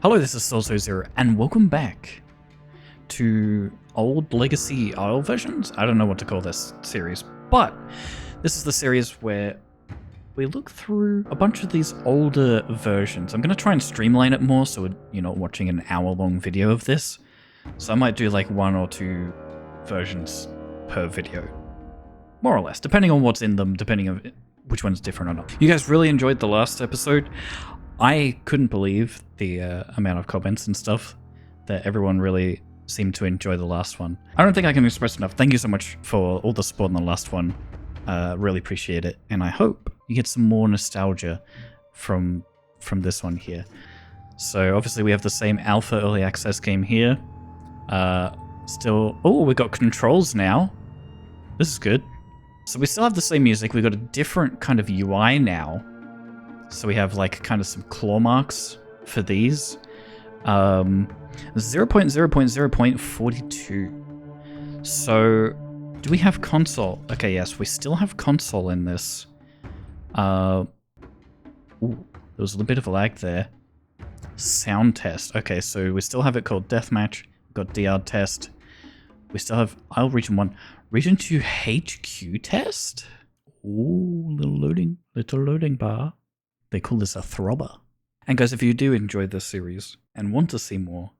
Hello, this is Soulzo0, and welcome back to old Legacy Isle versions? I don't know what to call this series, but this is the series where we look through a bunch of these older versions. I'm going to try and streamline it more so you're not watching an hour-long video of this. So I might do like 1 or 2 versions per video. More or less, depending on what's in them, depending on which one's different or not. You guys really enjoyed the last episode. I couldn't believe the amount of comments and stuff that everyone really seemed to enjoy the last one. I don't think I can express enough. Thank you so much for all the support on the last one. Really appreciate it. And I hope you get some more nostalgia from this one here. So obviously we have the same alpha early access game here. Oh, we got controls now. This is good. So we still have the same music. We've got a different kind of UI now. So we have like kind of some claw marks for these. 0.0.0.42. So do we have console? Okay, yes, we still have console in this. Ooh, there was a little bit of a lag there. Sound test. Okay, so we still have it called Deathmatch. We've got DR test. We still have Isle Region 1. Region 2 HQ test? Ooh, little loading bar. They call this a throbber. And guys, if you do enjoy this series and want to see more,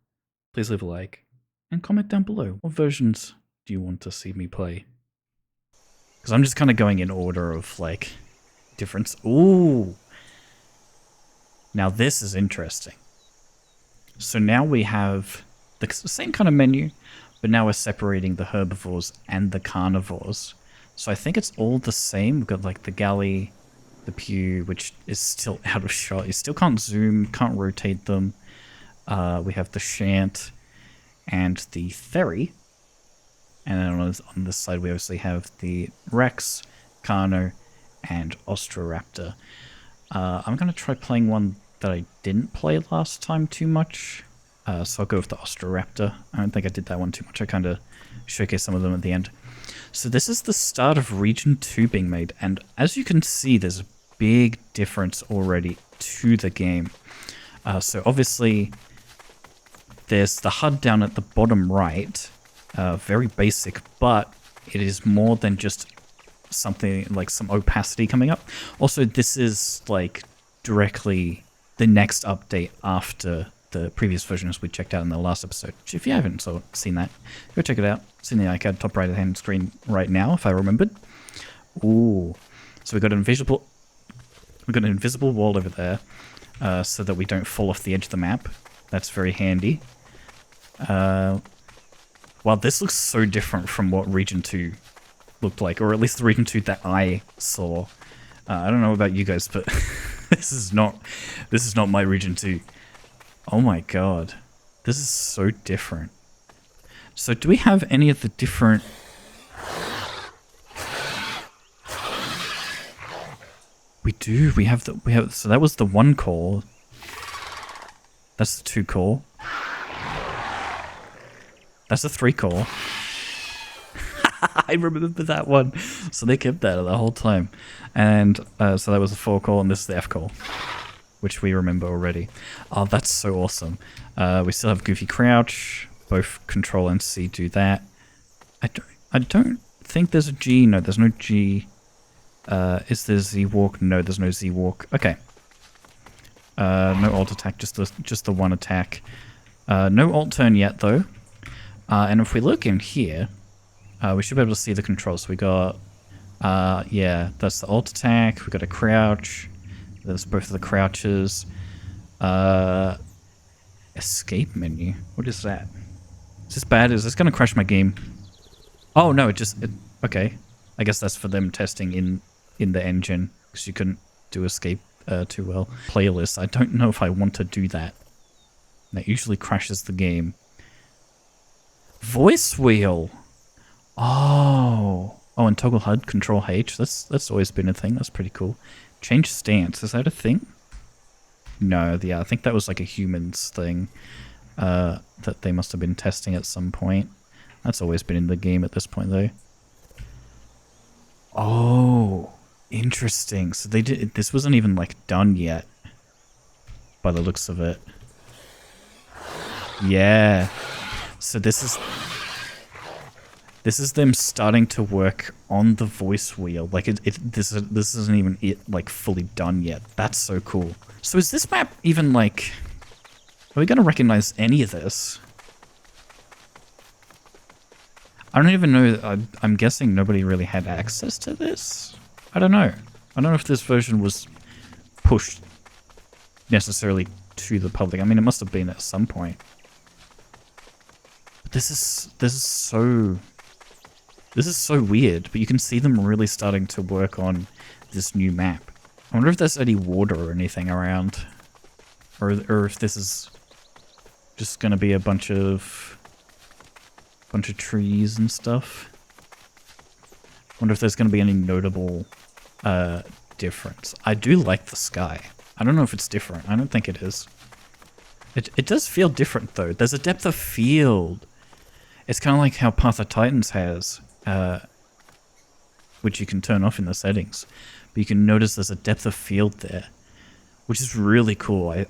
please leave a like and comment down below. What versions do you want to see me play? Because I'm just kind of going in order of like difference. Ooh. Now this is interesting. So now we have the same kind of menu, but now we're separating the herbivores and the carnivores. So I think it's all the same. We've got like the galley, the pew, which is still out of shot. You still can't zoom, can't rotate them. We have the shant and the ferry. And then on this side, we obviously have the Rex, Carno, and Ostroraptor. I'm going to try playing one that I didn't play last time too much. So I'll go with the Ostroraptor. I don't think I did that one too much. I kind of showcased some of them at the end. So this is the start of Region 2 being made. And as you can see, there's a big difference already to the game. So obviously, there's the HUD down at the bottom right. Very basic, but it is more than just something like some opacity coming up. Also, this is like directly the next update after the previous versions we checked out in the last episode. Which if you haven't seen that, go check it out. It's in the iCard top right hand screen right now, if I remembered. Ooh. So we got an invisible wall over there, so that we don't fall off the edge of the map. That's very handy. Wow, this looks so different from what Region 2 looked like, or at least the Region 2 that I saw. I don't know about you guys, but this is not my Region 2. Oh my god. This is so different. So do we have any of the different... We do. We have. So that was the 1 core. That's the 2 core. That's the 3 core. I remember that one. So they kept that the whole time. And so that was the 4 core, and this is the F core, which we remember already. Oh, that's so awesome. We still have Goofy Crouch. Both Control and C do that. I don't think there's a G. No, there's no G. Is there Z-Walk? No, there's no Z-Walk. Okay. No alt attack, just the 1 attack. No alt turn yet, though. And if we look in here, we should be able to see the controls. So we got, yeah, that's the alt attack. We got a crouch. There's both of the crouches. Escape menu. What is that? Is this bad? Is this going to crash my game? Oh, no, okay. I guess that's for them testing in the engine, because you couldn't do escape too well. Playlist. I don't know if I want to do that. That usually crashes the game. Voice wheel. Oh, and toggle HUD, Control H. That's always been a thing. That's pretty cool. Change stance. Is that a thing? No, yeah, I think that was like a humans thing that they must have been testing at some point. That's always been in the game at this point, though. Oh, interesting. So they did. This wasn't even like done yet, by the looks of it. Yeah. So this is them starting to work on the voice wheel. Like this isn't even like fully done yet. That's so cool. So is this map even like, are we gonna recognize any of this? I don't even know. I'm guessing nobody really had access to this. I don't know. I don't know if this version was pushed necessarily to the public. I mean, it must have been at some point. But this is so weird. But you can see them really starting to work on this new map. I wonder if there's any water or anything around, or if this is just going to be a bunch of trees and stuff. Wonder if there's going to be any notable difference. I do like the sky. I don't know if it's different. I don't think it is. It does feel different though. There's a depth of field. It's kind of like how Path of Titans has, which you can turn off in the settings. But you can notice there's a depth of field there, which is really cool. I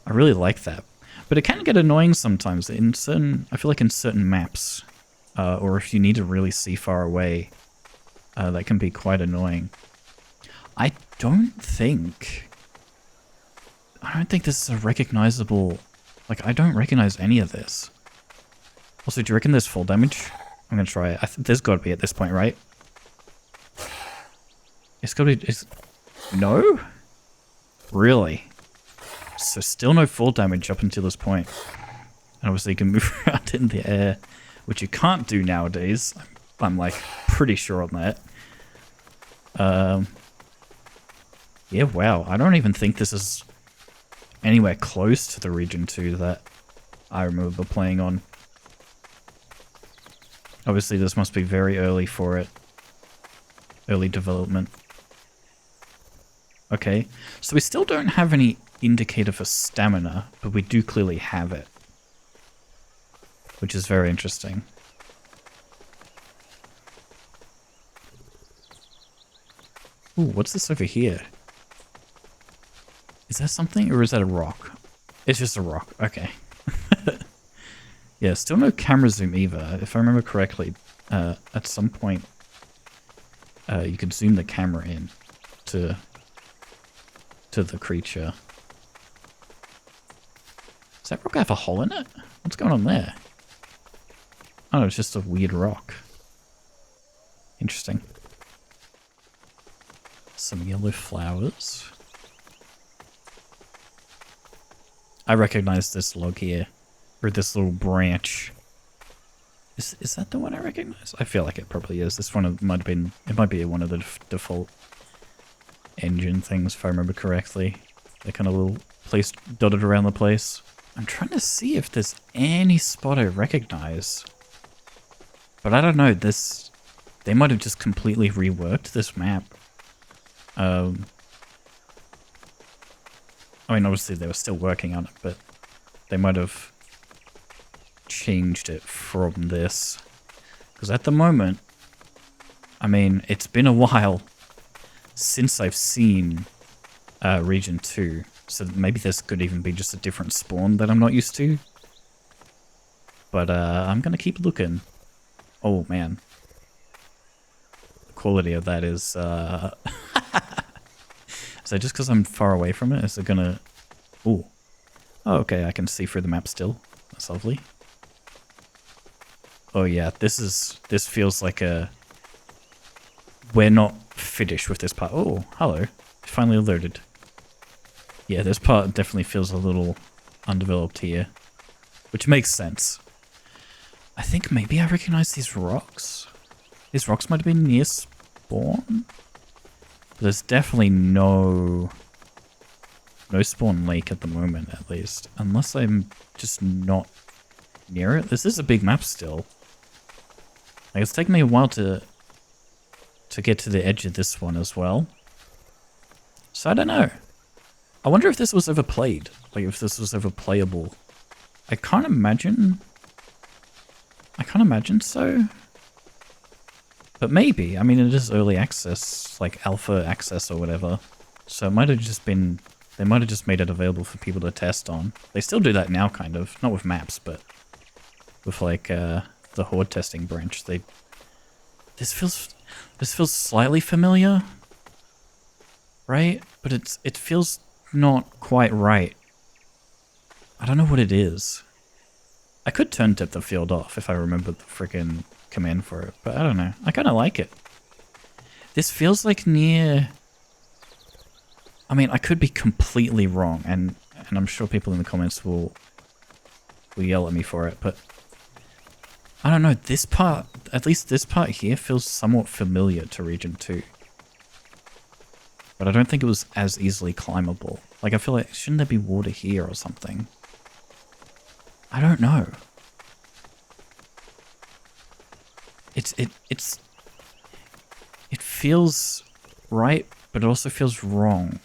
really like that. But it can get annoying sometimes in certain, I feel like in certain maps, or if you need to really see far away, that can be quite annoying. I don't think this is a recognizable, like I don't recognize any of this. Also, do you reckon there's full damage? I'm gonna try it. There's got to be at this point, right? It's got to be, no? Really? So still no full damage up until this point. And obviously you can move around in the air, which you can't do nowadays. I'm like pretty sure on that. Yeah, wow. I don't even think this is anywhere close to the Region 2 that I remember playing on. Obviously this must be very early for it. Early development. Okay, so we still don't have any indicator for stamina, but we do clearly have it, which is very interesting. Ooh, what's this over here? Is that something, or is that a rock? It's just a rock, okay. Yeah, still no camera zoom either. If I remember correctly, at some point you could zoom the camera in to the creature. Does that rock have a hole in it? What's going on there? Oh, it's just a weird rock. Interesting. Some yellow flowers. I recognize this log here. Or this little branch. Is that the one I recognize? I feel like it probably is. This one might have been... It might be one of the default engine things, if I remember correctly. They're kind of little placed dotted around the place. I'm trying to see if there's any spot I recognize. But I don't know. They might have just completely reworked this map. I mean, obviously they were still working on it, but they might have changed it from this. Because at the moment, I mean, it's been a while since I've seen Region 2. So maybe this could even be just a different spawn that I'm not used to. But I'm going to keep looking. Oh, man. The quality of that is... So just because I'm far away from it, is it going to... Ooh. Oh, okay, I can see through the map still. That's lovely. Oh, yeah, this feels like a... We're not finished with this part. Oh, hello. Finally alerted. Yeah, this part definitely feels a little undeveloped here. Which makes sense. I think maybe I recognize these rocks. These rocks might have been near spawn. But there's definitely no spawn lake at the moment, at least. Unless I'm just not near it. This is a big map still. Like, it's taken me a while to get to the edge of this one as well. So I don't know. I wonder if this was ever played. Like, if this was ever playable. I can't imagine so. But maybe. I mean, it is early access, like alpha access or whatever. So it might have just been They might have just made it available for people to test on. They still do that now, kind of. Not with maps, but with like the horde testing branch. This feels slightly familiar, right? But it feels not quite right. I don't know what it is. I could turn depth of field off if I remembered the freaking command for it, but I don't know. I kind of like it. This feels like near... I mean, I could be completely wrong, and I'm sure people in the comments will yell at me for it, but I don't know. This part, at least this part here, feels somewhat familiar to Region 2. But I don't think it was as easily climbable. Like, I feel like, shouldn't there be water here or something? I don't know. It feels right, but it also feels wrong.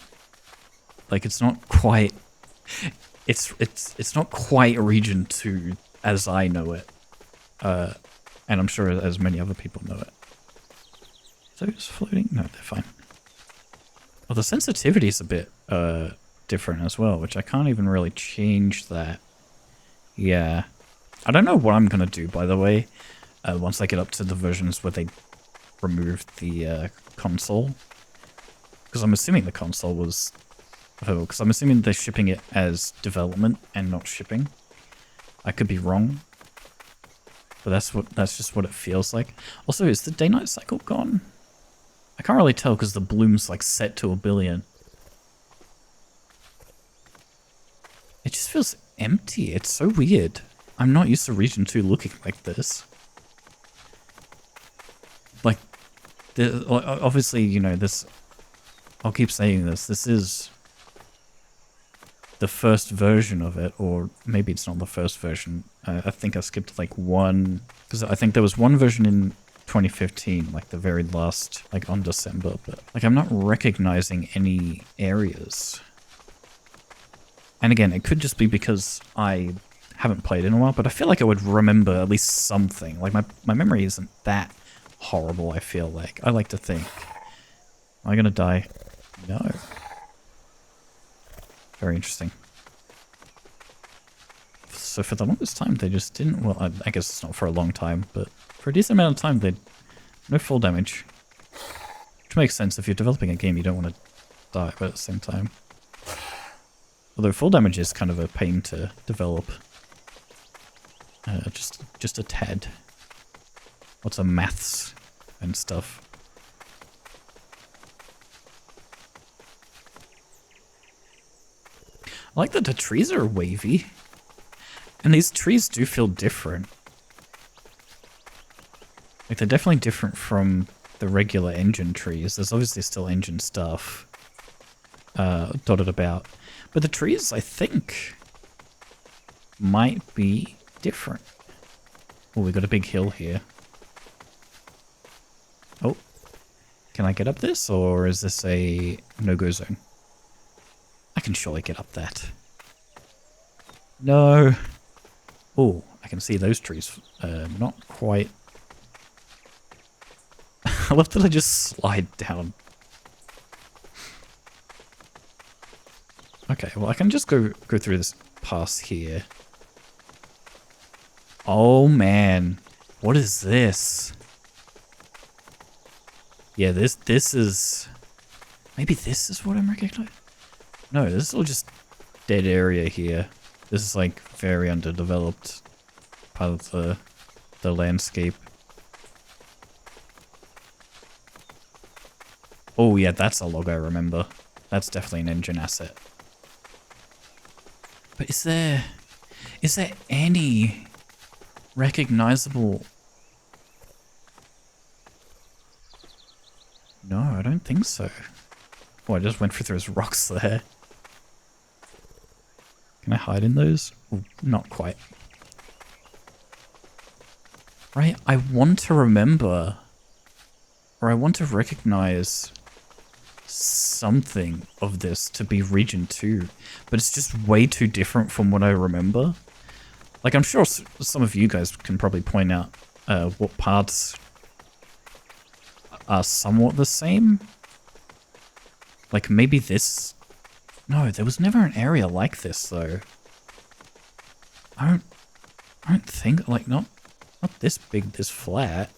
Like, it's not quite... It's not quite Region 2 as I know it. And I'm sure as many other people know it. Are those floating? No, they're fine. Well, the sensitivity is a bit different as well, which I can't even really change that. Yeah. I don't know what I'm going to do, by the way, once I get up to the versions where they removed the console. Because I'm assuming the console was... Because I'm assuming they're shipping it as development and not shipping. I could be wrong. But that's just what it feels like. Also, is the day-night cycle gone? I can't really tell because the bloom's like set to 1 billion. It just feels empty. It's so weird. I'm not used to Region 2 looking like this. Like, obviously, you know, this... I'll keep saying this. This is the first version of it, or maybe it's not the first version. I think I skipped like one... Because I think there was one version in 2015, like the very last, like on December, but like I'm not recognizing any areas. And again, it could just be because I haven't played in a while, but I feel like I would remember at least something. Like my memory isn't that horrible, I feel like. I like to think. Am I gonna die? No. Very interesting. So for the longest time, they just didn't... Well, I guess it's not for a long time, but for a decent amount of time, they... No full damage. Which makes sense. If you're developing a game, you don't want to die, but at the same time. Although full damage is kind of a pain to develop. Just a tad. Lots of maths and stuff. I like that the trees are wavy. And these trees do feel different. Like, they're definitely different from the regular engine trees. There's obviously still engine stuff dotted about. But the trees, I think, might be different. Oh, we got a big hill here. Oh. Can I get up this, or is this a no-go zone? I can surely get up that. No. Oh, I can see those trees. Not quite. I love that I just slide down. Okay, well I can just go through this pass here. Oh man, what is this? Yeah, this is... Maybe this is what I'm recognizing? No, this is all just dead area here. This is like very underdeveloped part of the landscape. Oh yeah, that's a log I remember. That's definitely an engine asset. But is there any recognizable... No, I don't think so. Oh, I just went through those rocks there. Can I hide in those? Ooh, not quite. Right, I want to remember, or I want to recognize something of this to be Region 2, but it's just way too different from what I remember. Like, I'm sure some of you guys can probably point out what parts are somewhat the same. Like, maybe this No, there was never an area like this, though. I don't think, like, not this big, this flat.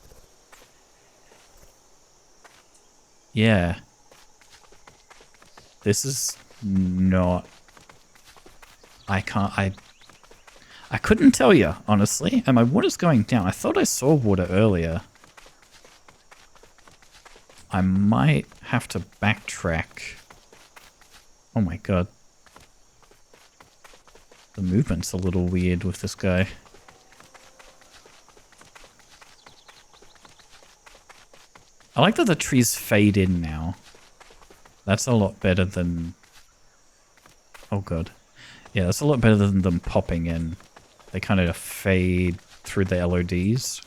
Yeah. This is not... I couldn't tell you, honestly. And my water's going down. I thought I saw water earlier. I might have to backtrack. Oh my god. The movement's a little weird with this guy. I like that the trees fade in now. That's a lot better than... Oh god. Yeah, that's a lot better than them popping in. They kind of fade through the LODs.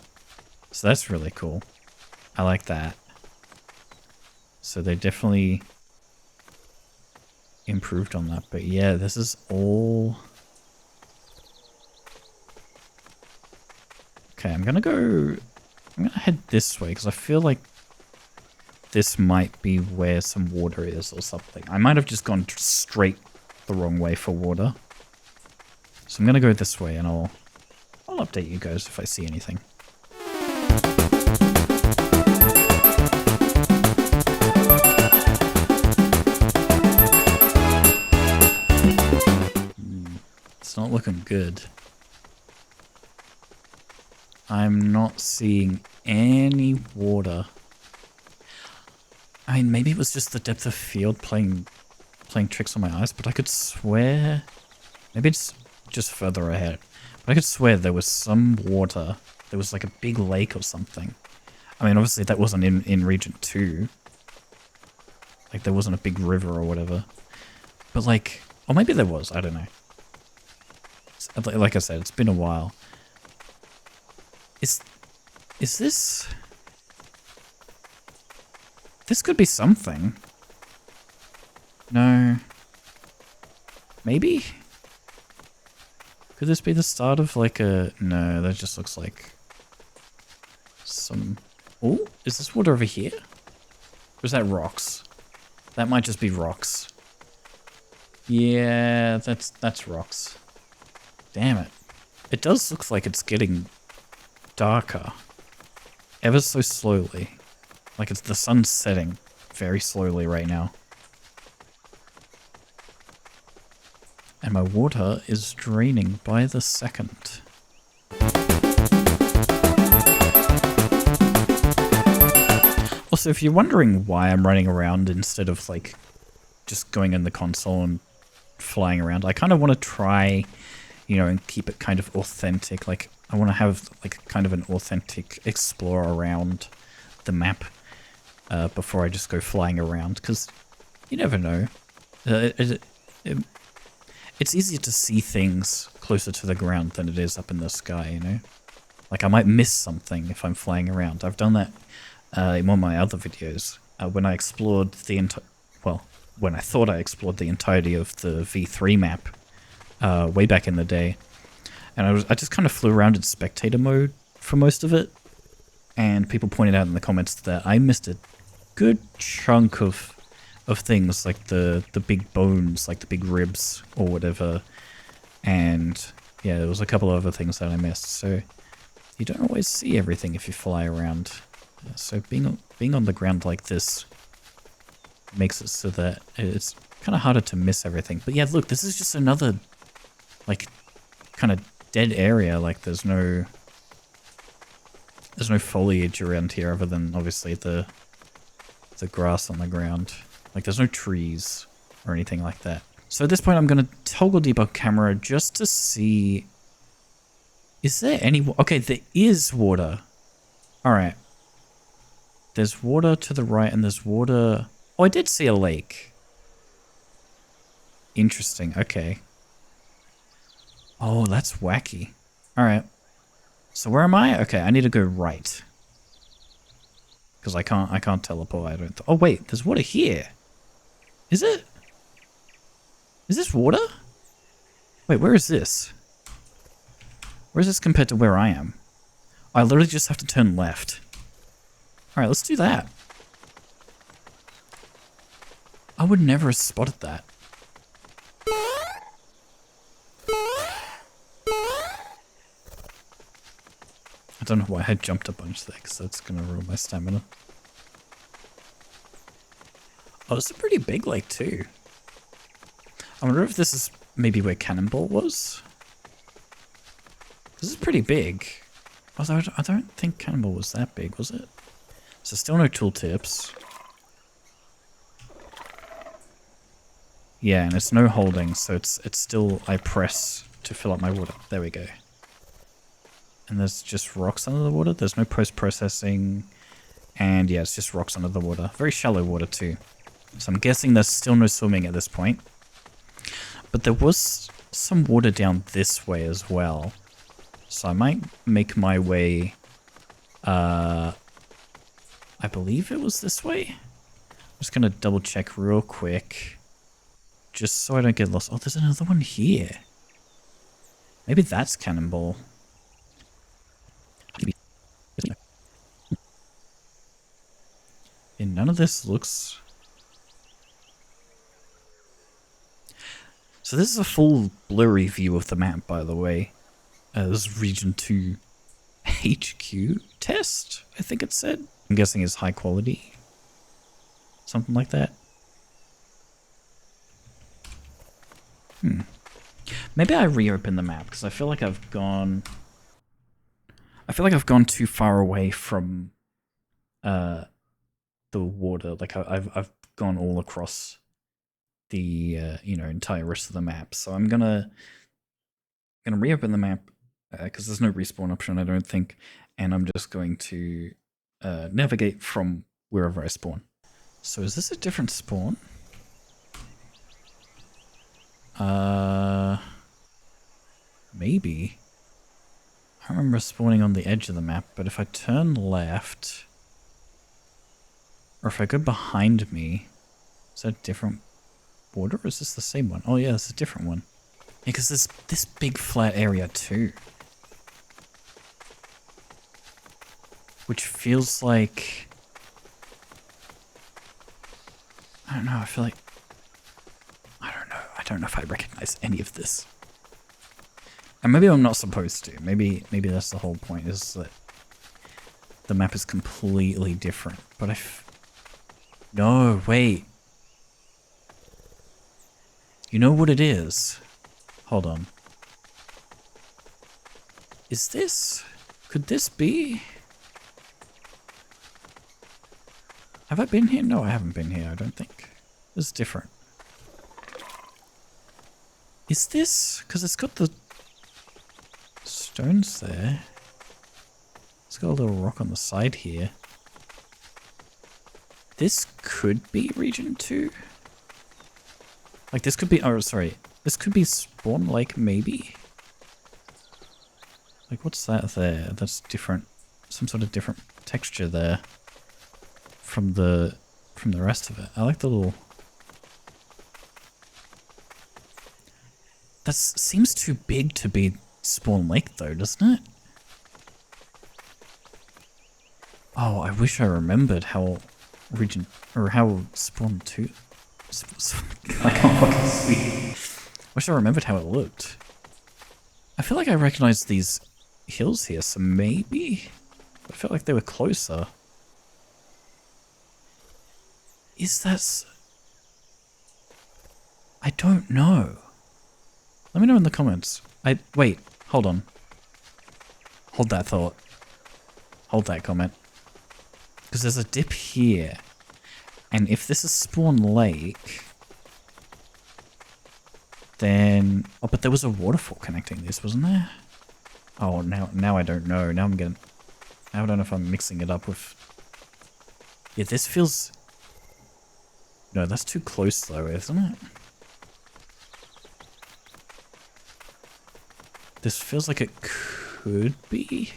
So that's really cool. I like that. So they definitely improved on that. But yeah, this is all... Okay, I'm gonna head this way because I feel like this might be where some water is or something. I might have just gone straight the wrong way for water. So I'm gonna go this way and I'll update you guys if I see anything. It's not looking good. I'm not seeing any water. I mean, maybe it was just the depth of field playing tricks on my eyes, but I could swear... Maybe it's just further ahead. But I could swear there was some water. There was like a big lake or something. I mean, obviously that wasn't in Region 2. Like, there wasn't a big river or whatever. But like... Or maybe there was, I don't know. Like I said, it's been a while. Is this... This could be something. No. Maybe? Could this be the start of like a... No, that just looks like some... Oh, is this water over here? Or is that rocks? That might just be rocks. Yeah, that's rocks. Damn it. It does look like it's getting darker. Ever so slowly. Like it's the sun's setting very slowly right now. And my water is draining by the second. Also, if you're wondering why I'm running around instead of like just going in the console and flying around, I kind of want to try, you know, and keep it kind of authentic. Like I want to have like kind of an authentic explore around the map before I just go flying around, because you never know. It's easier to see things closer to the ground than it is up in the sky, you know? Like, I might miss something if I'm flying around. I've done that in one of my other videos. When I explored the when I thought I explored the entirety of the V3 map way back in the day. And I just kind of flew around in spectator mode for most of it. And people pointed out in the comments that I missed a good chunk of things, like the big bones, like the big ribs or whatever. And yeah, there was a couple of other things that I missed. So you don't always see everything if you fly around. So being on the ground like this makes it so that it's kind of harder to miss everything. But yeah, look, this is just another like kind of dead area. Like there's no foliage around here other than obviously the grass on the ground. Like there's no trees or anything like that. So at this point I'm going to toggle debug camera just to see... Is there any... Okay, there is water. Alright. There's water to the right and there's water... Oh, I did see a lake. Interesting, okay. Oh, that's wacky. Alright. So where am I? Okay, I need to go right. Because I can't teleport, I don't... Oh wait, there's water here. Is it? Is this water? Wait, where is this? Where is this compared to where I am? I literally just have to turn left. Alright, let's do that. I would never have spotted that. I don't know why I jumped a bunch there, because that's going to ruin my stamina. Oh, it's a pretty big lake too. I wonder if this is maybe where Cannonball was? This is pretty big. Although I don't think Cannonball was that big, was it? So still no tooltips. Yeah, and it's no holding, so it's still I press to fill up my water. There we go. And there's just rocks under the water. There's no post-processing. And yeah, it's just rocks under the water. Very shallow water too. So I'm guessing there's still no swimming at this point. But there was some water down this way as well. So I might make my way... I believe it was this way? I'm just going to double check real quick. Just so I don't get lost. Oh, there's another one here. Maybe that's Cannonball. And none of this looks... So this is a full blurry view of the map, by the way. This is Region 2 HQ test, I think it said. I'm guessing it's high quality. Something like that. Maybe I reopen the map, because I feel like I've gone... too far away from the water. Like I've gone all across the entire rest of the map. So I'm gonna reopen the map because there's no respawn option, I don't think, and I'm just going to navigate from wherever I spawn. So is this a different spawn? Maybe. I remember spawning on the edge of the map, but if I turn left, or if I go behind me, is that a different border, or is this the same one? Oh yeah, it's a different one. Yeah, because there's this big flat area too. Which feels like... I don't know, I feel like... I don't know if I recognize any of this. And maybe I'm not supposed to. Maybe that's the whole point, is that the map is completely different. But no, wait. You know what it is? Hold on. Is this... Could this be... Have I been here? No, I haven't been here, I don't think. This is different. Is this... Because it's got the... stones there. It's got a little rock on the side here. This could be Region 2. Like this could be, oh sorry, this could be Spawn Lake maybe? Like what's that there? That's different, some sort of different texture there from the rest of it. I like the little... That seems too big to be Spawn Lake though, doesn't it? Oh, I wish I remembered how Region, or how Spawn 2... I can't fucking speak. Wish I remembered how it looked. I feel like I recognize these hills here, so maybe... I felt like they were closer. Is that... I don't know. Let me know in the comments. Wait, hold on. Hold that thought. Hold that comment. Because there's a dip here. And if this is Spawn Lake, then... Oh, but there was a waterfall connecting this, wasn't there? Oh, now I don't know. Now I don't know if I'm mixing it up with... Yeah, this feels... No, that's too close though, isn't it? This feels like it could be.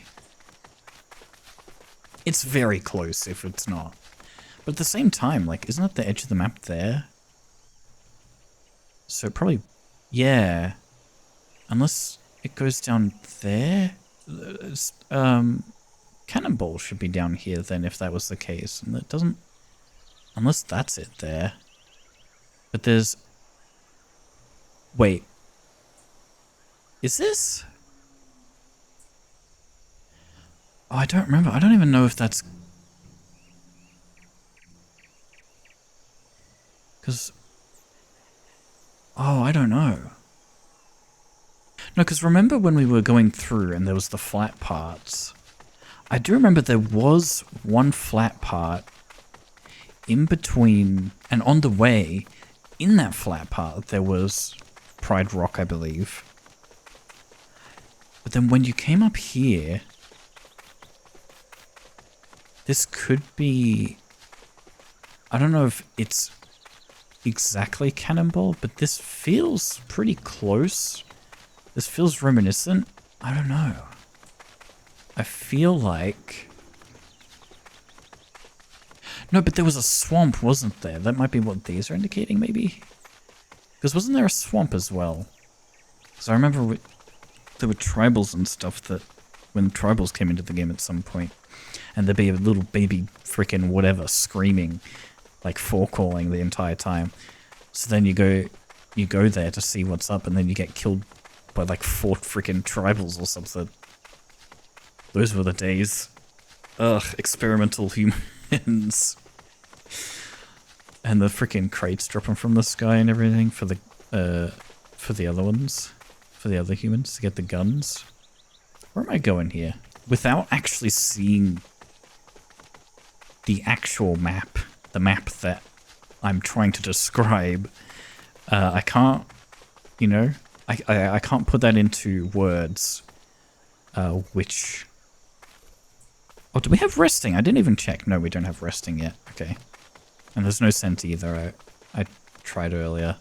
It's very close if it's not. But at the same time, like, isn't it the edge of the map there? So probably, yeah. Unless it goes down there? Cannonball should be down here then if that was the case. And it doesn't, unless that's it there. But there's, wait. Is this? Oh, I don't remember. I don't even know if that's... Because... Oh, I don't know. No, because remember when we were going through and there was the flat parts? I do remember there was one flat part in between, and on the way, in that flat part, there was Pride Rock, I believe. But then when you came up here, this could be... I don't know if it's exactly Cannonball, but this feels pretty close. This feels reminiscent. I don't know. I feel like... No, but there was a swamp, wasn't there? That might be what these are indicating, maybe? Because wasn't there a swamp as well? Because I remember there were tribals and stuff that... When tribals came into the game at some point, and there'd be a little baby freaking whatever screaming, like forecalling the entire time. So then you go there to see what's up, and then you get killed by like 4 freaking tribals or something. Those were the days. Ugh, experimental humans. And the freaking crates dropping from the sky and everything for the other ones, for the other humans to get the guns. Where am I going here? Without actually seeing the actual map, the map that I'm trying to describe, I can't, you know, I can't put that into words, which... Oh, do we have resting? I didn't even check. No, we don't have resting yet. Okay. And there's no scent either. I tried earlier.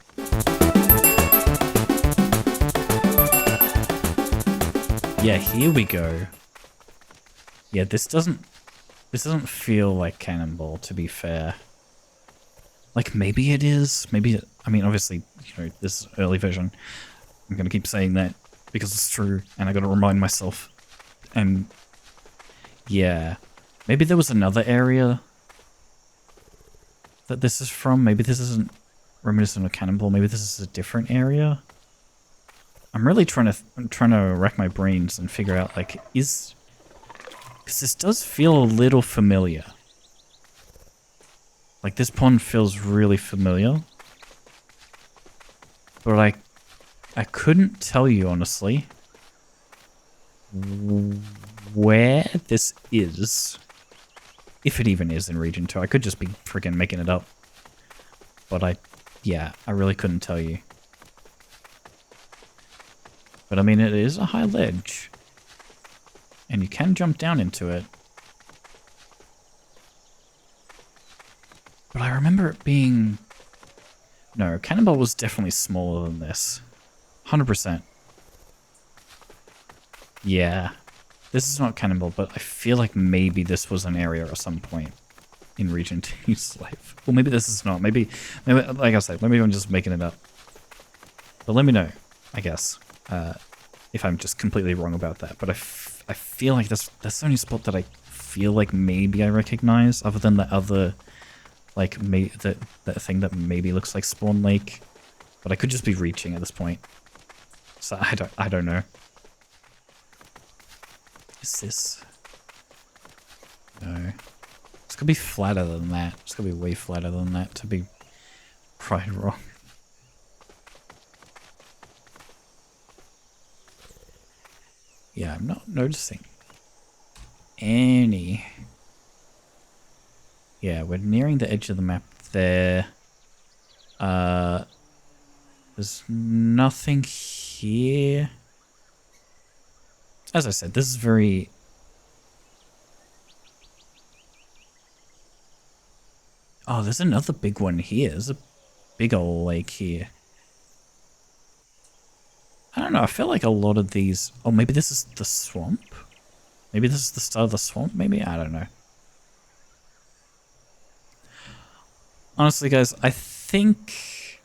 Yeah, here we go. Yeah, this doesn't feel like Cannonball, to be fair. Like, maybe it is. Maybe it, I mean, obviously, you know, this is early version. I'm gonna keep saying that because it's true, and I gotta remind myself. And yeah, maybe there was another area that this is from. Maybe this isn't reminiscent of Cannonball. Maybe this is a different area. I'm really trying to rack my brains and figure out, like, because this does feel a little familiar. Like, this pond feels really familiar. But I couldn't tell you, honestly, where this is. If it even is in Region 2. I could just be freaking making it up. But yeah, I really couldn't tell you. But I mean, it is a high ledge. And you can jump down into it. But I remember it being... No, Cannonball was definitely smaller than this. 100%. Yeah. This is not Cannonball, but I feel like maybe this was an area at some point in Region 2's life. Well, maybe this is not. Maybe, like I said, maybe I'm just making it up. But let me know, I guess, if I'm just completely wrong about that. But I feel like that's the only spot that I feel like maybe I recognize, other than the other, like, that thing that maybe looks like Spawn Lake. But I could just be reaching at this point. So I don't know. Is this? No. It's gonna be flatter than that. It's gonna be way flatter than that to be Pride Rock. Yeah, I'm not noticing any. Yeah, we're nearing the edge of the map there. There's nothing here. As I said, this is very... Oh, there's another big one here. There's a big old lake here. I don't know, I feel like a lot of these... Oh, maybe this is the swamp? Maybe this is the start of the swamp, maybe? I don't know. Honestly, guys, I think...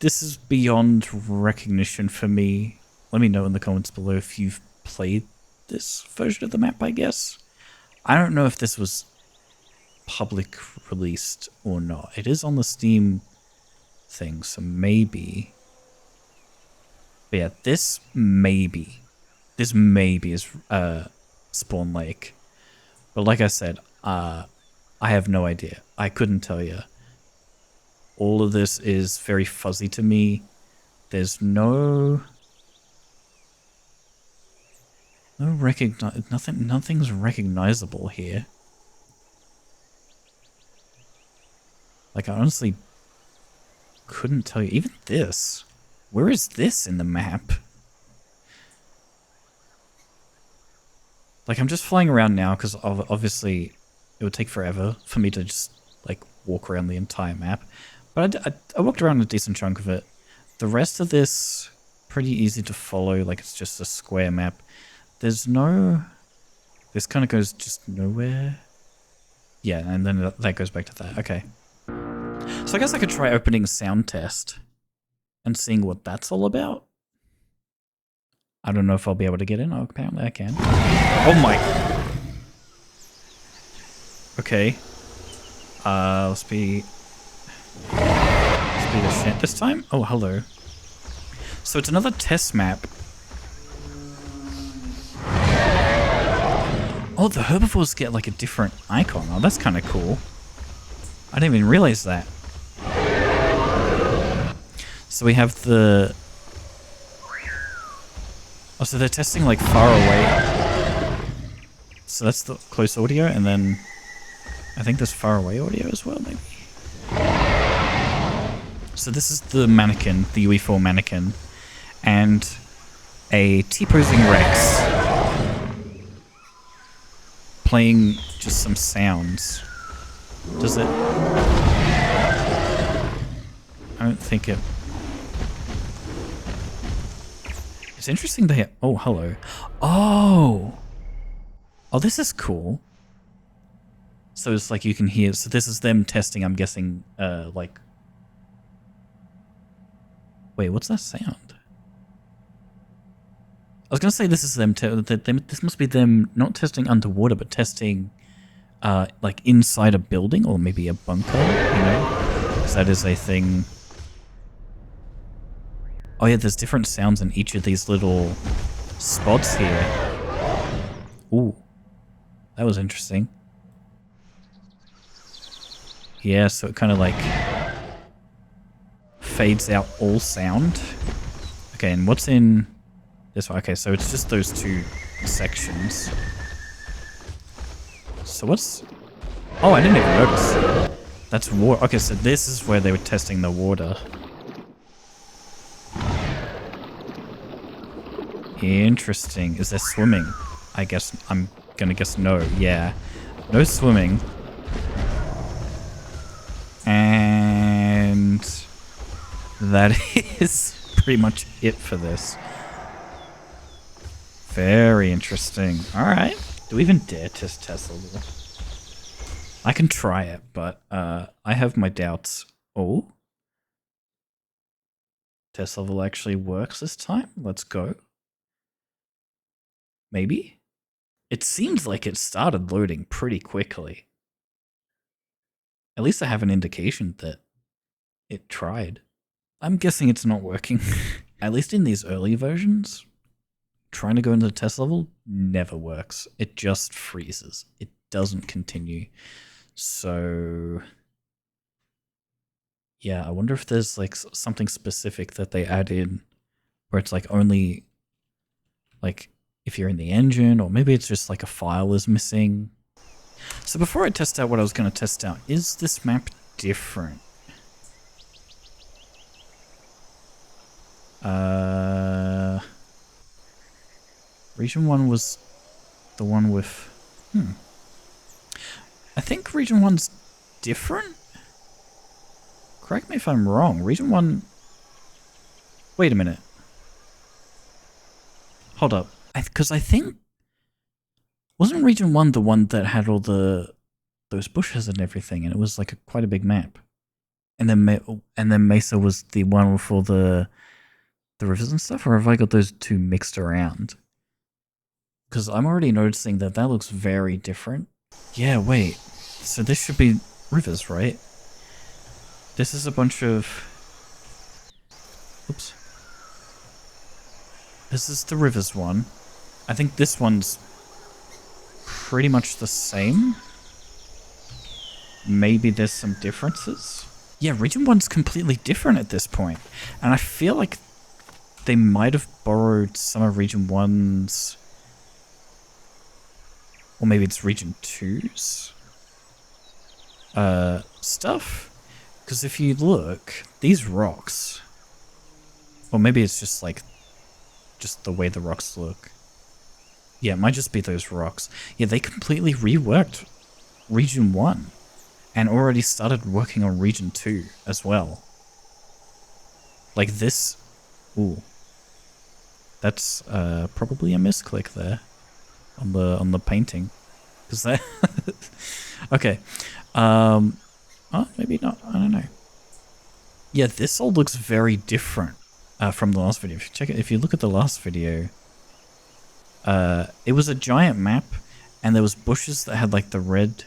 this is beyond recognition for me. Let me know in the comments below if you've played this version of the map, I guess. I don't know if this was public released or not. It is on the Steam thing, so maybe... But yeah, this maybe is Spawn Lake. But like I said, I have no idea. I couldn't tell you. All of this is very fuzzy to me. There's nothing's recognizable here. Like, I honestly couldn't tell you. Even this. Where is this in the map? Like, I'm just flying around now because obviously it would take forever for me to just, like, walk around the entire map. But I walked around a decent chunk of it. The rest of this, pretty easy to follow. Like, it's just a square map. There's no... This kind of goes just nowhere. Yeah, and then that goes back to that. Okay. So I guess I could try opening sound test and seeing what that's all about. I don't know if I'll be able to get in. Oh, apparently I can. Oh my... Okay. Let's be the shit this time. Oh, hello. So it's another test map. Oh, the herbivores get like a different icon. Oh, that's kind of cool. I didn't even realize that. So we have the... Oh, so they're testing like far away. So that's the close audio, and then I think there's far away audio as well, maybe. So this is the mannequin, the UE4 mannequin, and a T-posing Rex playing just some sounds. Does it? I don't think it... It's interesting they... Oh, hello. Oh! Oh, this is cool. So it's like you can hear... So this is them testing, I'm guessing, like... Wait, what's that sound? I was going to say this is them... This must be them not testing underwater, but testing, like, inside a building, or maybe a bunker, you know? Because that is a thing... Oh yeah, there's different sounds in each of these little spots here. Ooh. That was interesting. Yeah, so it kind of like fades out all sound. Okay, and what's in this one? Okay, so it's just those two sections. So what's... Oh, I didn't even notice. That's water. Okay, so this is where they were testing the water. Interesting. Is there swimming? I guess I'm gonna guess no. Yeah. No swimming. And that is pretty much it for this. Very interesting. Alright. Do we even dare test Tesla? I can try it, but I have my doubts. Oh. Test level actually works this time. Let's go. Maybe? It seems like it started loading pretty quickly. At least I have an indication that it tried. I'm guessing it's not working. At least in these early versions, trying to go into the test level never works. It just freezes. It doesn't continue. So... yeah, I wonder if there's like something specific that they add in where it's like only like if you're in the engine, or maybe it's just like a file is missing. So before I test out what I was going to test out, is this map different? Region 1 was the one with... I think Region 1's different? Correct me if I'm wrong. Region 1... Wait a minute. Hold up. Because I think... Wasn't Region 1 the one that had all those bushes and everything, and it was like quite a big map? And then Mesa was the one with all the rivers and stuff? Or have I got those two mixed around? Because I'm already noticing that looks very different. Yeah, wait. So this should be rivers, right? This is a bunch of... Oops. This is the rivers one. I think this one's pretty much the same. Maybe there's some differences. Yeah, Region 1's completely different at this point. And I feel like they might have borrowed some of Region 1's... Or maybe it's Region 2's stuff. Because if you look, these rocks... Or maybe it's just like... Just the way the rocks look. Yeah, it might just be those rocks. Yeah, they completely reworked Region 1. And already started working on Region 2 as well. Like this... Ooh. That's probably a misclick there. On the painting. Because that... Okay. Oh, maybe not. I don't know. Yeah, this all looks very different from the last video. If you check it, if you look at the last video, it was a giant map, and there was bushes that had like the red,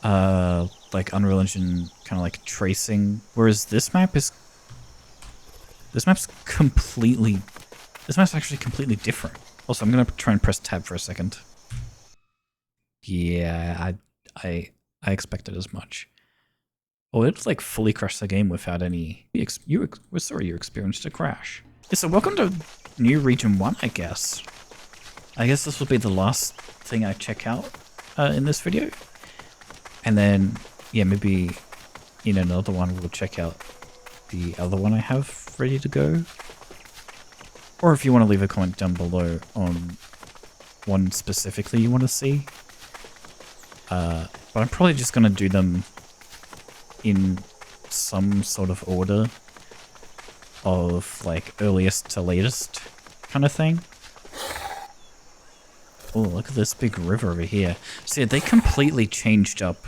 like Unreal Engine kind of like tracing. Whereas this map's completely, this map's actually completely different. Also, I'm gonna try and press tab for a second. Yeah, I expected as much. Oh, it's like fully crashed the game without any... We're sorry you experienced a crash. Yeah, so welcome to new Region 1, I guess. I guess this will be the last thing I check out in this video. And then, yeah, maybe in another one we'll check out the other one I have ready to go. Or if you want to leave a comment down below on one specifically you want to see. But I'm probably just going to do them in some sort of order of like earliest to latest kind of thing. Oh, look at this big river over here. So yeah, they completely changed up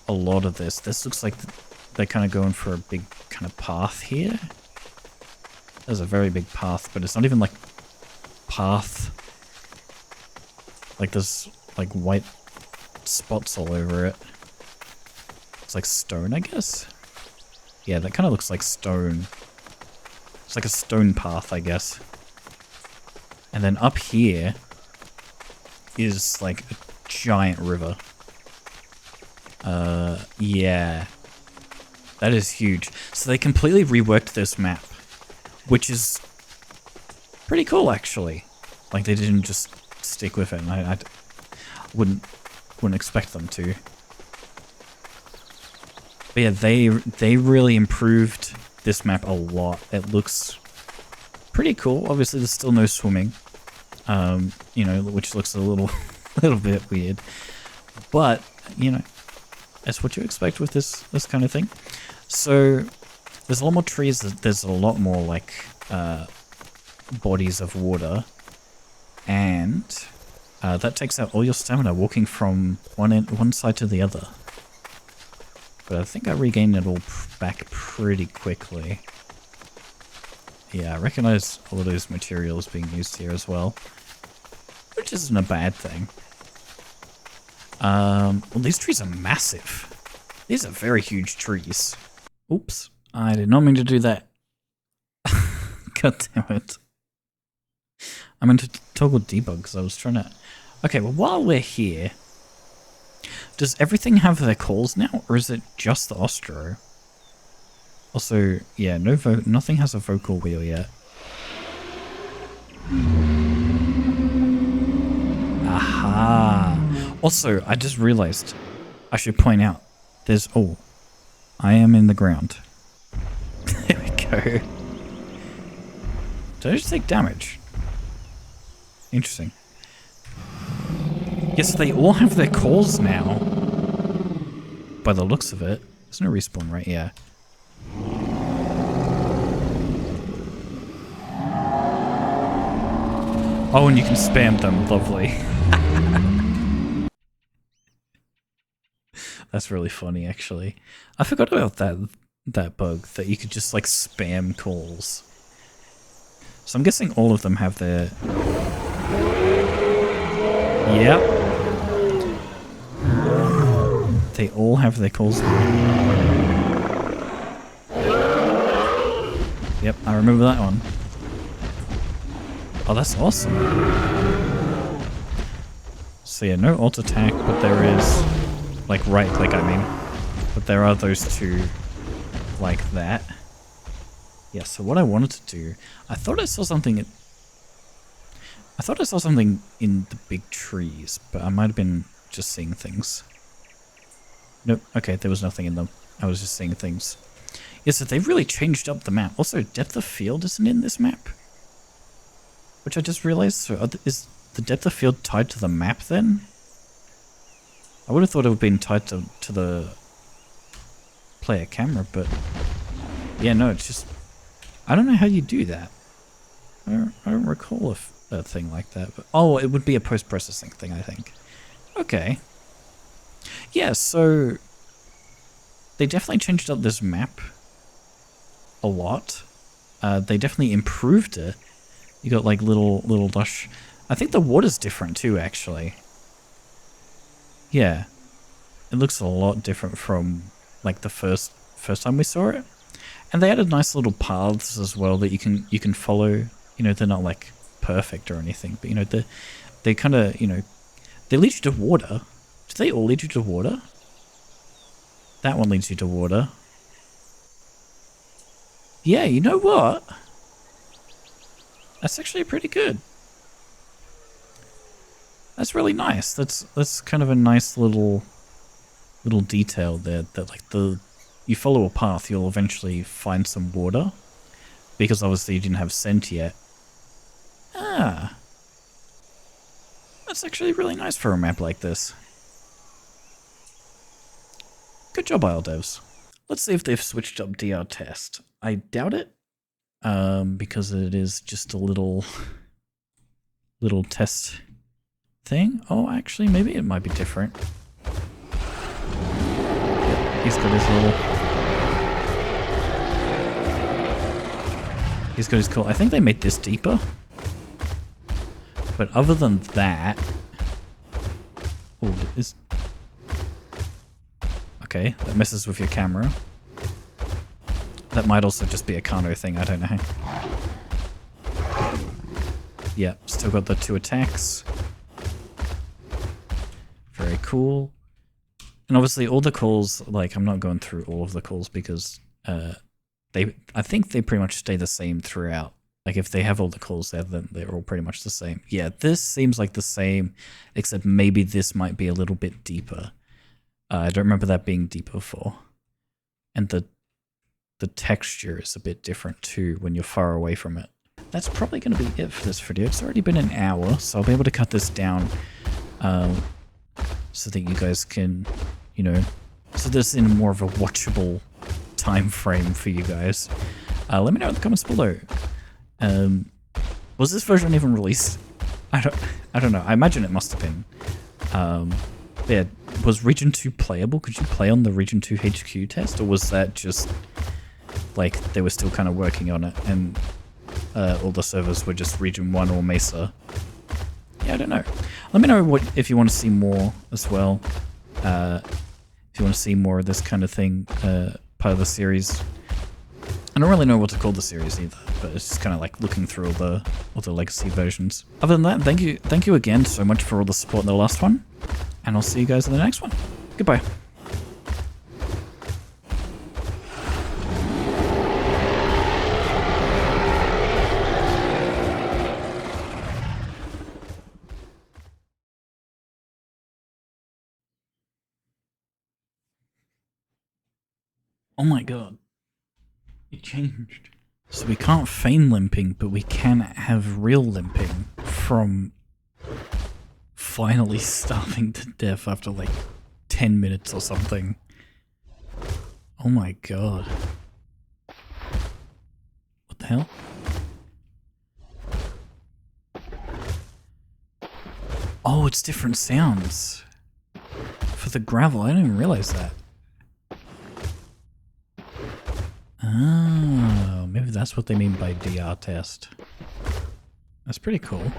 a lot of this. This looks like they're kind of going for a big kind of path here. There's a very big path, but it's not even like path. Like there's like white spots all over it. It's like stone, I guess? Yeah, that kind of looks like stone. It's like a stone path, I guess. And then up here is like a giant river. Yeah. That is huge. So they completely reworked this map, which is pretty cool, actually. Like, they didn't just stick with it, and I wouldn't expect them to. But yeah, they really improved this map a lot. It looks pretty cool. Obviously, there's still no swimming, you know, which looks a little bit weird. But you know, that's what you expect with this kind of thing. So there's a lot more trees. There's a lot more like bodies of water, and that takes out all your stamina walking from one side to the other. But I think I regained it all back pretty quickly. Yeah, I recognize all of those materials being used here as well, which isn't a bad thing. Well, these trees are massive. These are very huge trees. Oops, I did not mean to do that. God damn it. I meant to toggle debug because I was trying to... Okay, well, while we're here, does everything have their calls now, or is it just the Ostro? Also, yeah, nothing has a vocal wheel yet. Aha! Also, I just realized I should point out there's... Oh, I am in the ground. There we go. Did I just take damage? Interesting. Yes, they all have their calls now. By the looks of it. There's no respawn, right? Yeah. Oh, and you can spam them. Lovely. That's really funny, actually. I forgot about that bug, that you could just, like, spam calls. So I'm guessing all of them have their... Yep. They all have their calls. Yep, I remember that one. Oh, that's awesome. So yeah, no alt attack, but there is, like right click I mean, but there are those two like that. Yeah, so what I wanted to do, I thought I saw something in the big trees, but I might have been just seeing things. Nope, okay, there was nothing in them. I was just seeing things. Yeah, so they've really changed up the map. Also, depth of field isn't in this map, which I just realized. So is the depth of field tied to the map then? I would have thought it would have been tied to the player camera, but yeah, no, it's just, I don't know how you do that. I don't recall a thing like that, but oh, it would be a post-processing thing, I think. Okay. Yeah, so they definitely changed up this map a lot. They definitely improved it. You got like little lush. I think the water's different too, actually. Yeah, it looks a lot different from like the first time we saw it. And they added nice little paths as well that you can follow. You know, they're not like perfect or anything, but you know, they kind of, you know, they lead you to water. Do they all lead you to water? That one leads you to water. Yeah, you know what? That's actually pretty good. That's really nice. That's kind of a nice little detail there, that like you follow a path, you'll eventually find some water, because obviously you didn't have scent yet. Ah, that's actually really nice for a map like this. Good job, Isle devs. Let's see if they've switched up DR test. I doubt it, because it is just a little test thing. Oh, actually, maybe it might be different. He's got his little... He's got his cool... I think they made this deeper. But other than that... Oh, is... Okay, that messes with your camera. That might also just be a Kano thing, I don't know. Yeah, still got the 2 attacks. Very cool. And obviously all the calls, like, I'm not going through all of the calls because I think they pretty much stay the same throughout. Like, if they have all the calls there, then they're all pretty much the same. Yeah, this seems like the same, except maybe this might be a little bit deeper. I don't remember that being deeper before. And the texture is a bit different too when you're far away from it. That's probably going to be it for this video. It's already been an hour, so I'll be able to cut this down so that you guys can, you know, so this is in more of a watchable time frame for you guys. Let me know in the comments below. Was this version even released? I don't know. I imagine it must have been. Yeah, was Region 2 playable? Could you play on the Region 2 HQ test, or was that just like they were still kind of working on it and all the servers were just Region 1 or Mesa? Yeah, I don't know. Let me know if you want to see more as well. If you want to see more of this kind of thing, part of the series. I don't really know what to call the series either, but it's just kind of like looking through all the legacy versions. Other than that, thank you again so much for all the support in the last one, and I'll see you guys in the next one. Goodbye. Oh my god. It changed. So we can't feign limping, but we can have real limping from finally starving to death after like 10 minutes or something. Oh my god. What the hell? Oh, it's different sounds for the gravel. I didn't even realize that. Oh, maybe that's what they mean by DR test. That's pretty cool.